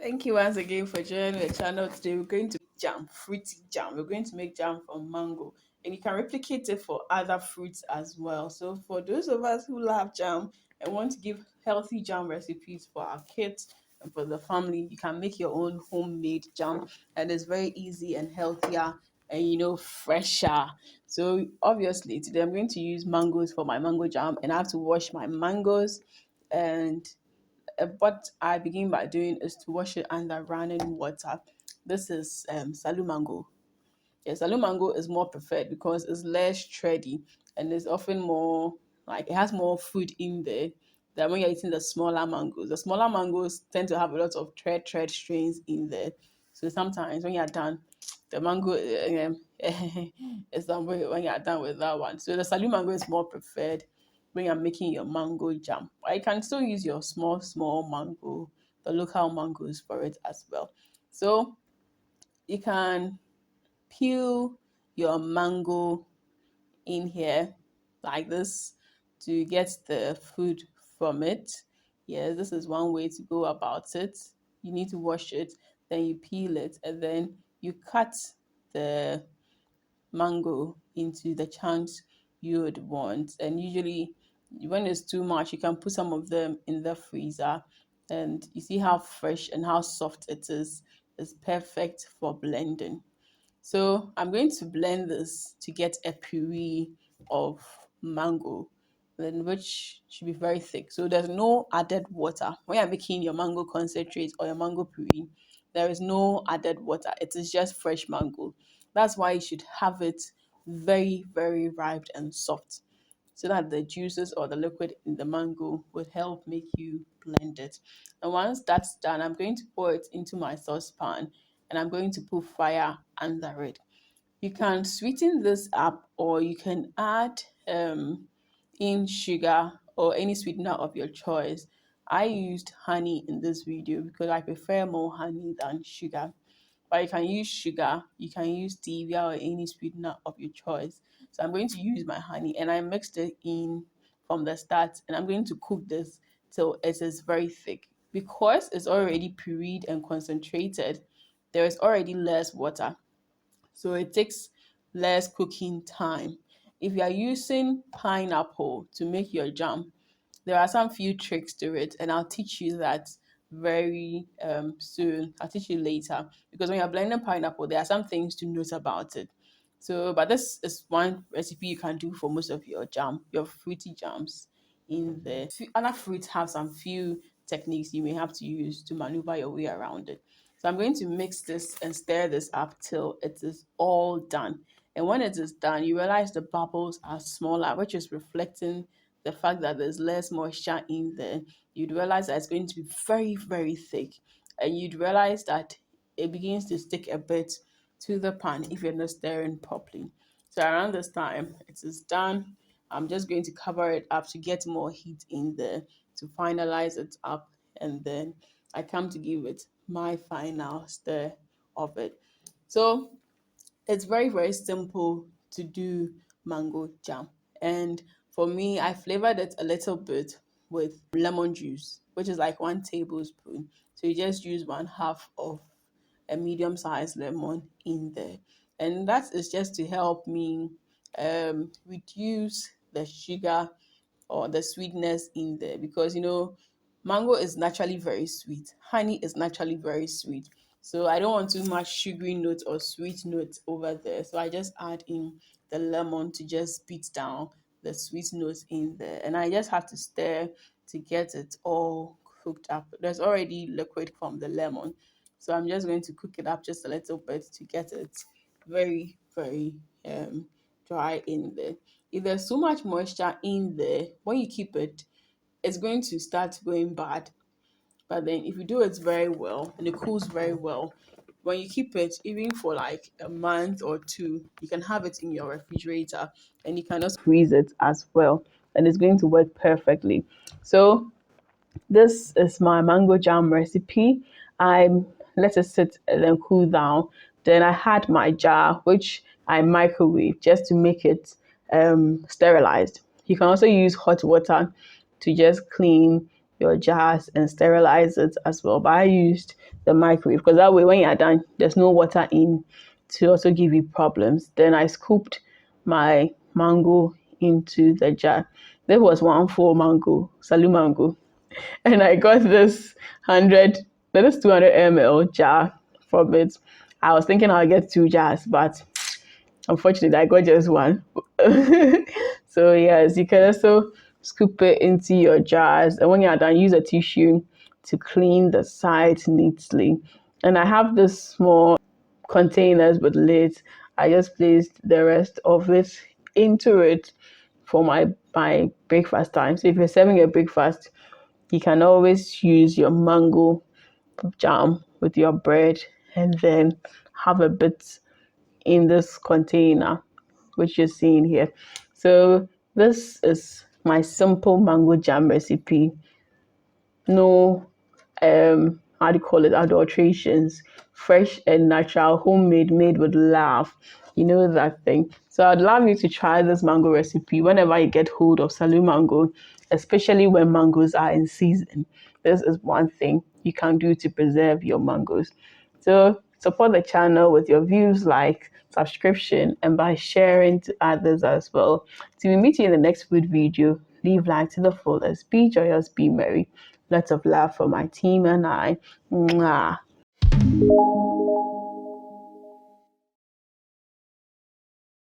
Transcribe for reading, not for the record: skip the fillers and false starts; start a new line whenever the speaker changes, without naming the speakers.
Thank you once again for joining the channel. Today we're going to make jam, fruity jam. We're going to make jam from mango, and you can replicate it for other fruits as well. So for those of us who love jam and want to give healthy jam recipes for our kids and for the family, you can make your own homemade jam, and it's very easy and healthier and fresher. So obviously today I'm going to use mangoes for my mango jam, and I have to wash my mangoes. And what I begin by doing is to wash it under running water. This is salu mango. Yeah, salu mango is more preferred because it's less tready and it's often more like it has more food in there than when you're eating the smaller mangoes. The smaller mangoes tend to have a lot of tread strains in there. So sometimes when you're done, the mango is done when you're done with that one. So the salu mango is more preferred when you're making your mango jam. But you can still use your small mango, the local mangoes for it as well. So you can peel your mango in here like this to get the food from it. Yes, this is one way to go about it. You need to wash it, then you peel it, and then you cut the mango into the chunks you would want. And usually, when it's too much, you can put some of them in the freezer. And you see how fresh and how soft it is. It's perfect for blending. So I'm going to blend this to get a puree of mango, then which should be very thick. So there's no added water. When you're making your mango concentrate or your mango puree, there is no added water. It is just fresh mango. That's why you should have it very ripe and soft so that the juices or the liquid in the mango would help make you blend it. And once that's done, I'm going to pour it into my saucepan and I'm going to put fire under it. You can sweeten this up or you can add in sugar or any sweetener of your choice. I used honey in this video because I prefer more honey than sugar. But you can use sugar, you can use stevia or any sweetener of your choice. So I'm going to use my honey and I mixed it in from the start and I'm going to cook this till it is very thick. Because it's already pureed and concentrated, there is already less water. So it takes less cooking time. If you are using pineapple to make your jam, there are some few tricks to it, and I'll teach you that very soon. I'll teach you later because when you're blending pineapple, there are some things to note about it. So, but this is one recipe you can do for most of your jam, your fruity jams in there. Other fruits have some few techniques you may have to use to maneuver your way around it. So I'm going to mix this and stir this up till it is all done. And when it is done, you realize the bubbles are smaller, which is reflecting the fact that there's less moisture in there. You'd realize that it's going to be very thick. And you'd realize that it begins to stick a bit to the pan if you're not stirring properly. So around this time, it is done. I'm just going to cover it up to get more heat in there to finalize it up. And then I come to give it my final stir of it. So it's very simple to do mango jam. And for me, I flavored it a little bit with lemon juice, which is like 1 tablespoon. So you just use 1/2 of a medium sized lemon in there. And that is just to help me reduce the sugar or the sweetness in there because mango is naturally very sweet, honey is naturally very sweet, so I don't want too much sugary note or sweet note over there, so I just add in the lemon to just beat down the sweet notes in there, and I just have to stir to get it all cooked up. There's already liquid from the lemon, so I'm just going to cook it up just a little bit to get it very dry in there. If there's so much moisture in there, when you keep it, it's going to start going bad. But then if you do it very well and it cools very well, when you keep it even for like a month or two, you can have it in your refrigerator and you can just freeze it as well. And it's going to work perfectly. So this is my mango jam recipe. I let it sit and then cool down. Then I had my jar, which I microwave just to make it sterilized. You can also use hot water to just clean your jars and sterilize it as well. But I used the microwave because that way when you're done, there's no water in to also give you problems. Then I scooped my mango into the jar. There was one full mango, salu mango, and I got this 100, this 200 ml jar from it. I was thinking I'll get 2 jars, but unfortunately, I got just one. So yes, you can also scoop it into your jars, and when you're done, use a tissue to clean the sides neatly. And I have this small containers with lids. I just placed the rest of it into it for my breakfast time. So if you're serving a breakfast, you can always use your mango jam with your bread and then have a bit in this container, which you're seeing here. So this is my simple mango jam recipe. No how do you call it, adulterations, fresh and natural, homemade, made with love. You know that thing. So I'd love you to try this mango recipe whenever you get hold of salu mango, especially when mangoes are in season. This is one thing you can do to preserve your mangoes. So support the channel with your views, like, subscription, and by sharing to others as well. Till we meet you in the next food video, live life to the fullest. Be joyous, be merry. Lots of love for my team and I. Mwah.